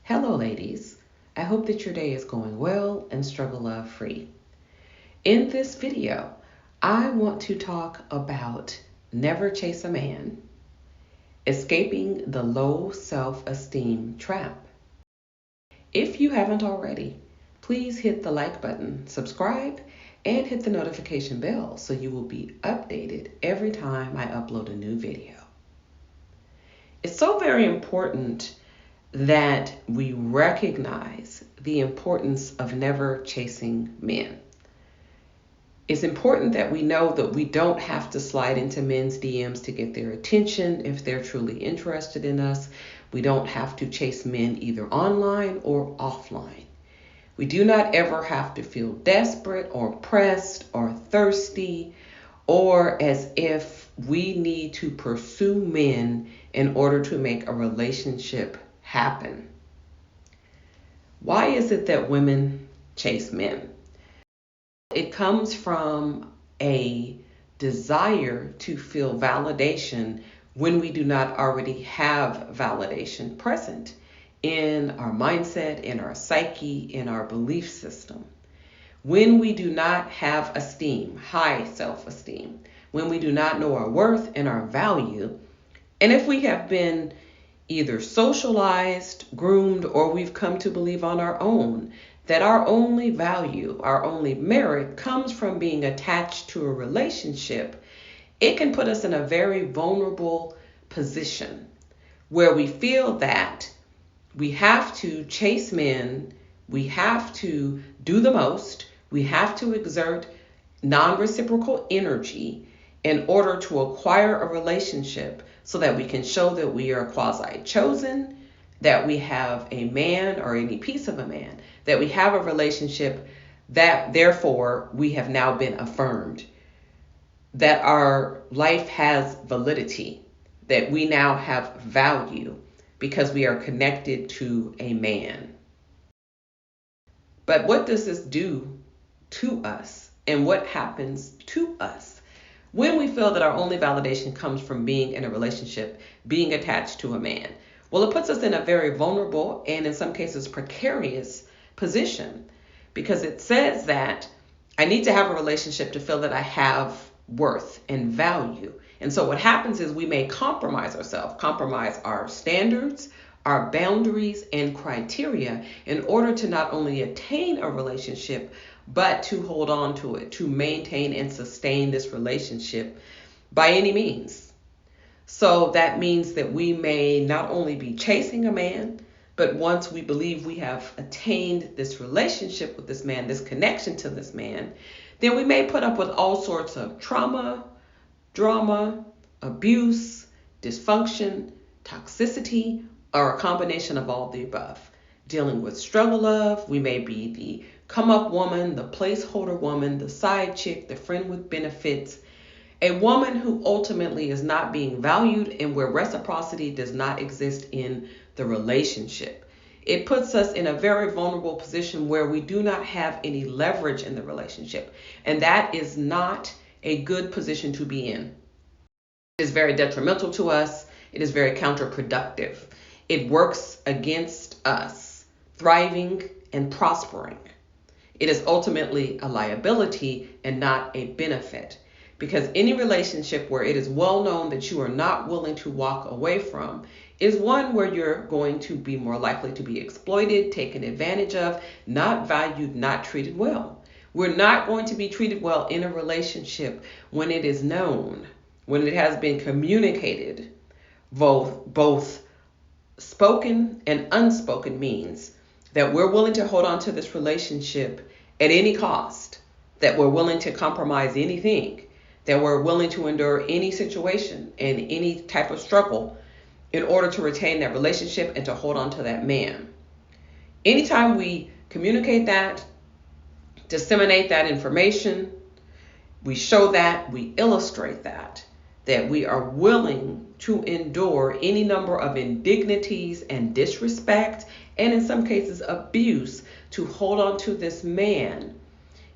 Hello, ladies. I hope that your day is going well and struggle love free. In this video, I want to talk about never chase a man, escaping the low self-esteem trap. If you haven't already, please hit the like button, subscribe, and hit the notification bell so you will be updated every time I upload a new video. It's so very important that we recognize the importance of never chasing men. It's important that we know that we don't have to slide into men's DMs to get their attention if they're truly interested in us. We don't have to chase men either online or offline. We do not ever have to feel desperate or pressed or thirsty or as if we need to pursue men in order to make a relationship happen. Why is it that women chase men? It comes from a desire to feel validation when we do not already have validation present in our mindset, in our psyche, in our belief system. When we do not have esteem, high self-esteem, when we do not know our worth and our value, and if we have been either socialized, groomed, or we've come to believe on our own that our only value, our only merit comes from being attached to a relationship, it can put us in a very vulnerable position where we feel that we have to chase men, we have to do the most, we have to exert non-reciprocal energy in order to acquire a relationship so that we can show that we are quasi-chosen, that we have a man or any piece of a man, that we have a relationship, that therefore we have now been affirmed, that our life has validity, that we now have value because we are connected to a man. But what does this do to us, and what happens to us when we feel that our only validation comes from being in a relationship, being attached to a man? Well, it puts us in a very vulnerable and in some cases precarious position because it says that I need to have a relationship to feel that I have worth and value. And so what happens is we may compromise ourselves, compromise our standards, our boundaries and criteria in order to not only attain a relationship, but to hold on to it, to maintain and sustain this relationship by any means. So that means that we may not only be chasing a man, but once we believe we have attained this relationship with this man, this connection to this man, then we may put up with all sorts of trauma, drama, abuse, dysfunction, toxicity, or a combination of all the above. Dealing with struggle love, we may be the come up woman, the placeholder woman, the side chick, the friend with benefits, a woman who ultimately is not being valued and where reciprocity does not exist in the relationship. It puts us in a very vulnerable position where we do not have any leverage in the relationship. And that is not a good position to be in. It is very detrimental to us. It is very counterproductive. It works against us thriving and prospering. It is ultimately a liability and not a benefit. Because any relationship where it is well known that you are not willing to walk away from is one where you're going to be more likely to be exploited, taken advantage of, not valued, not treated well. We're not going to be treated well in a relationship when it is known, when it has been communicated, both spoken and unspoken means, that we're willing to hold on to this relationship at any cost, that we're willing to compromise anything, that we're willing to endure any situation and any type of struggle in order to retain that relationship and to hold on to that man. Anytime we communicate that, disseminate that information, we show that, we illustrate that we are willing to endure any number of indignities and disrespect, and in some cases abuse, to hold on to this man,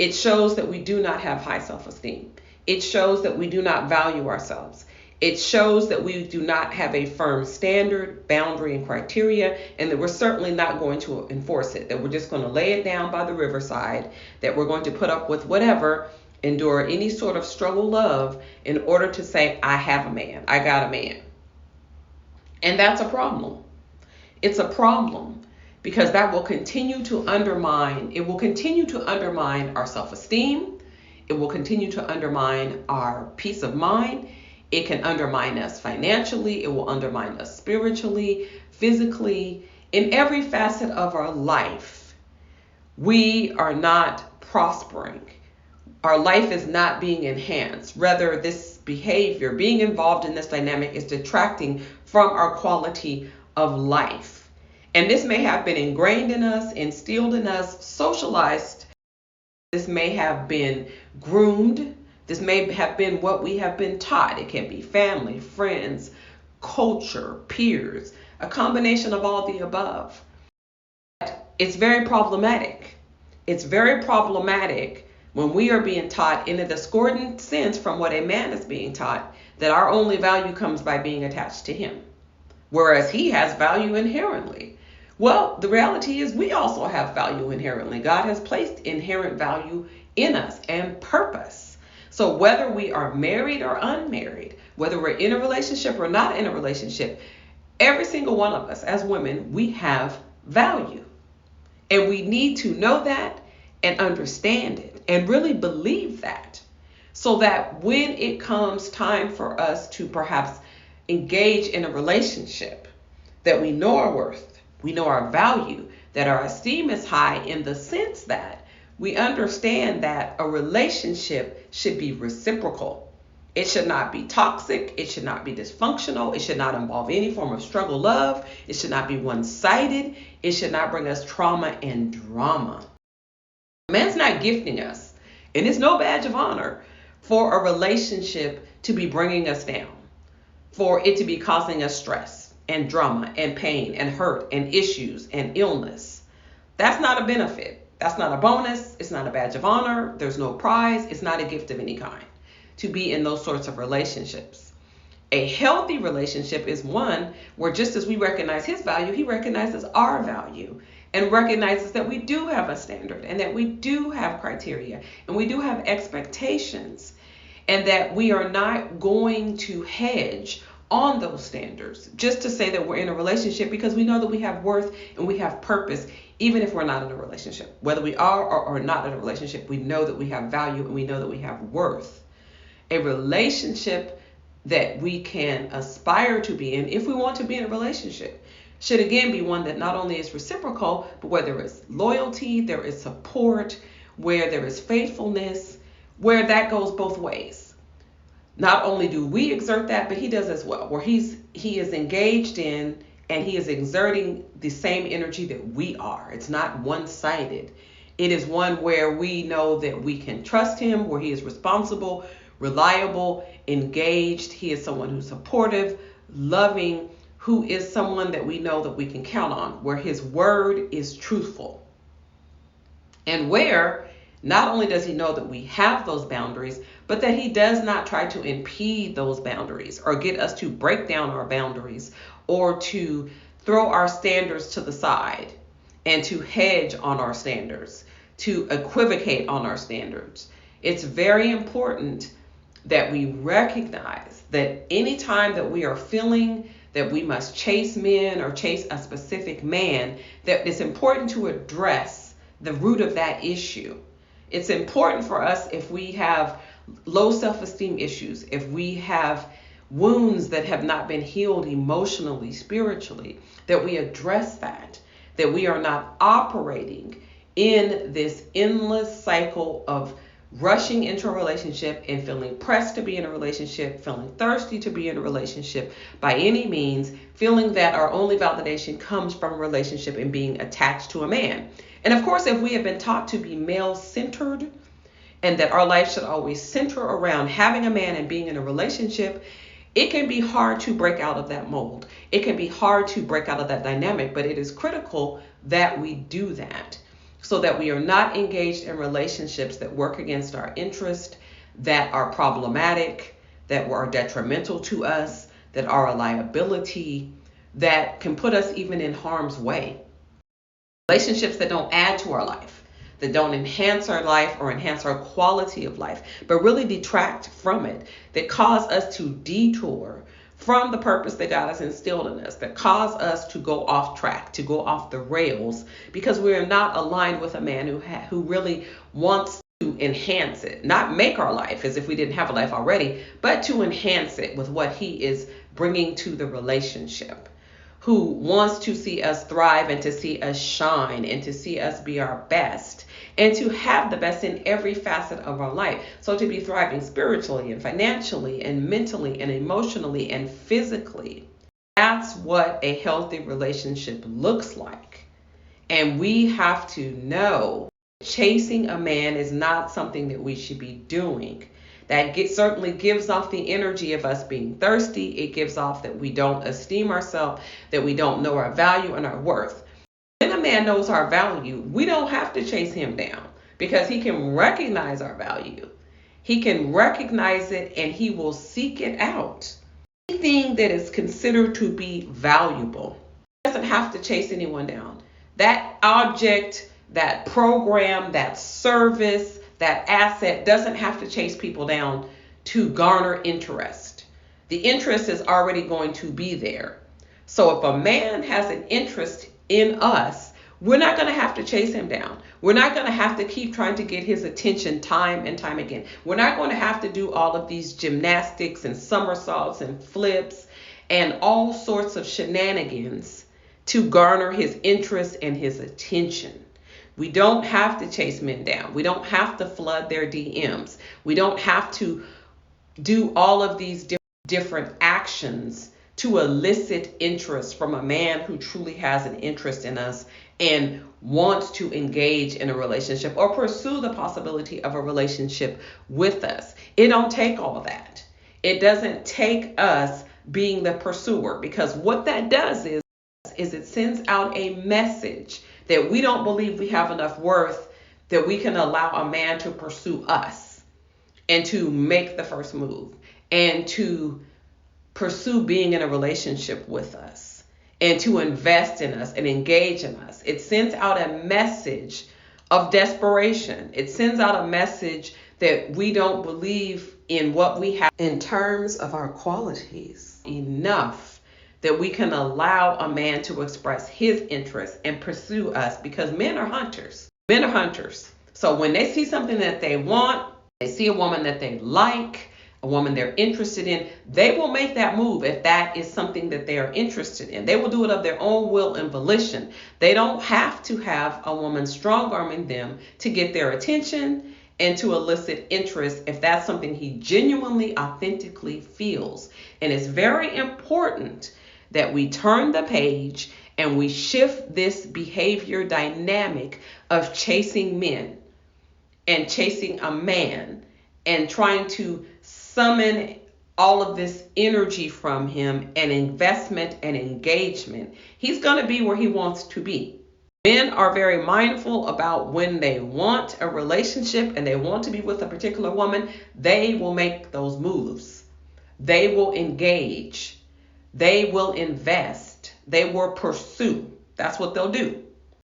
it shows that we do not have high self-esteem. It shows that we do not value ourselves. It shows that we do not have a firm standard, boundary, and criteria, and that we're certainly not going to enforce it, that we're just going to lay it down by the riverside, that we're going to put up with whatever, endure any sort of struggle love in order to say, I have a man, I got a man. And that's a problem. It's a problem because that will continue to undermine, our self-esteem. It will continue to undermine our peace of mind. It can undermine us financially. It will undermine us spiritually, physically, in every facet of our life. We are not prospering. Our life is not being enhanced. Rather, this behavior, being involved in this dynamic, is detracting from our quality of life. And this may have been ingrained in us, instilled in us, socialized. This may have been groomed. This may have been what we have been taught. It can be family, friends, culture, peers, a combination of all the above. It's very problematic. It's very problematic when we are being taught in a discordant sense from what a man is being taught, that our only value comes by being attached to him, whereas he has value inherently. Well, the reality is we also have value inherently. God has placed inherent value in us and purpose. So whether we are married or unmarried, whether we're in a relationship or not in a relationship, every single one of us as women, we have value. And we need to know that and understand it and really believe that, so that when it comes time for us to perhaps engage in a relationship, that we know our worth, we know our value, that our esteem is high, in the sense that we understand that a relationship should be reciprocal. It should not be toxic. It should not be dysfunctional. It should not involve any form of struggle love. It should not be one-sided. It should not bring us trauma and drama. Man's not gifting us, and it's no badge of honor for a relationship to be bringing us down, for it to be causing us stress and drama and pain and hurt and issues and illness. That's not a benefit. That's not a bonus. It's not a badge of honor. There's no prize. It's not a gift of any kind to be in those sorts of relationships. A healthy relationship is one where, just as we recognize his value, he recognizes our value and recognizes that we do have a standard and that we do have criteria and we do have expectations, and that we are not going to hedge on those standards just to say that we're in a relationship, because we know that we have worth and we have purpose, even if we're not in a relationship. Whether we are or not in a relationship, we know that we have value and we know that we have worth. A relationship that we can aspire to be in, if we want to be in a relationship, should again be one that not only is reciprocal, but where there is loyalty, there is support, where there is faithfulness, where that goes both ways. Not only do we exert that, but he does as well, where he is engaged in and he is exerting the same energy that we are. It's not one-sided. It is one where we know that we can trust him, where he is responsible, reliable, engaged. He is someone who's supportive, loving, who is someone that we know that we can count on, where his word is truthful. And where not only does he know that we have those boundaries, but that he does not try to impede those boundaries or get us to break down our boundaries or to throw our standards to the side and to hedge on our standards, to equivocate on our standards. It's very important that we recognize that anytime that we are feeling that we must chase men or chase a specific man, that it's important to address the root of that issue. It's important for us, if we have low self-esteem issues, if we have wounds that have not been healed emotionally, spiritually, that we address that we are not operating in this endless cycle of rushing into a relationship and feeling pressed to be in a relationship, feeling thirsty to be in a relationship by any means, feeling that our only validation comes from a relationship and being attached to a man. And of course, if we have been taught to be male-centered and that our life should always center around having a man and being in a relationship, it can be hard to break out of that mold. It can be hard to break out of that dynamic, but it is critical that we do that, so that we are not engaged in relationships that work against our interest, that are problematic, that are detrimental to us, that are a liability, that can put us even in harm's way. Relationships that don't add to our life, that don't enhance our life or enhance our quality of life, but really detract from it, that cause us to detour from the purpose that God has instilled in us, that cause us to go off track, to go off the rails, because we are not aligned with a man who really wants to enhance it, not make our life as if we didn't have a life already, but to enhance it with what he is bringing to the relationship, who wants to see us thrive and to see us shine and to see us be our best and to have the best in every facet of our life. So to be thriving spiritually and financially and mentally and emotionally and physically, that's what a healthy relationship looks like. And we have to know chasing a man is not something that we should be doing. That certainly gives off the energy of us being thirsty. It gives off that we don't esteem ourselves, that we don't know our value and our worth. When a man knows our value, we don't have to chase him down because he can recognize our value. He can recognize it and he will seek it out. Anything that is considered to be valuable doesn't have to chase anyone down. That object, that program, that service, that asset doesn't have to chase people down to garner interest. The interest is already going to be there. So if a man has an interest in us, we're not going to have to chase him down. We're not going to have to keep trying to get his attention time and time again. We're not going to have to do all of these gymnastics and somersaults and flips and all sorts of shenanigans to garner his interest and his attention. We don't have to chase men down. We don't have to flood their DMs. We don't have to do all of these different actions to elicit interest from a man who truly has an interest in us and wants to engage in a relationship or pursue the possibility of a relationship with us. It don't take all of that. It doesn't take us being the pursuer, because what that does is it sends out a message that we don't believe we have enough worth that we can allow a man to pursue us and to make the first move and to pursue being in a relationship with us and to invest in us and engage in us. It sends out a message of desperation. It sends out a message that we don't believe in what we have in terms of our qualities enough that we can allow a man to express his interest and pursue us, because men are hunters. Men are hunters. So when they see something that they want, they see a woman that they like, a woman they're interested in, they will make that move if that is something that they are interested in. They will do it of their own will and volition. They don't have to have a woman strong-arming them to get their attention and to elicit interest if that's something he genuinely, authentically feels. And it's very important that we turn the page and we shift this behavior dynamic of chasing men and chasing a man and trying to summon all of this energy from him and investment and engagement. He's going to be where he wants to be. Men are very mindful about when they want a relationship and they want to be with a particular woman, they will make those moves. They will engage. They will invest. They will pursue. That's what they'll do.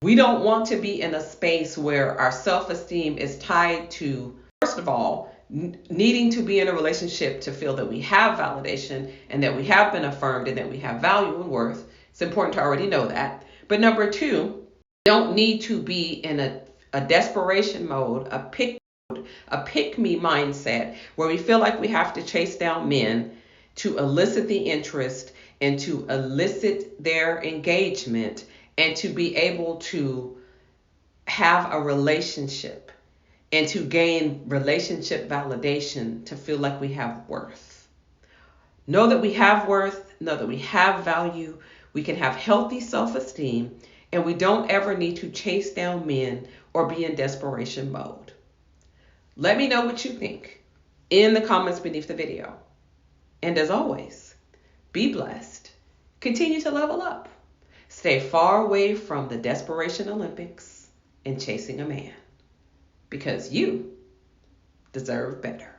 We don't want to be in a space where our self-esteem is tied to, first of all, needing to be in a relationship to feel that we have validation and that we have been affirmed and that we have value and worth. It's important to already know that. But number two, don't need to be in a desperation mode, a pick-me mindset where we feel like we have to chase down men to elicit the interest and to elicit their engagement and to be able to have a relationship and to gain relationship validation to feel like we have worth. Know that we have worth, know that we have value, we can have healthy self-esteem, and we don't ever need to chase down men or be in desperation mode. Let me know what you think in the comments beneath the video. And as always, be blessed. Continue to level up. Stay far away from the desperation Olympics and chasing a man, because you deserve better.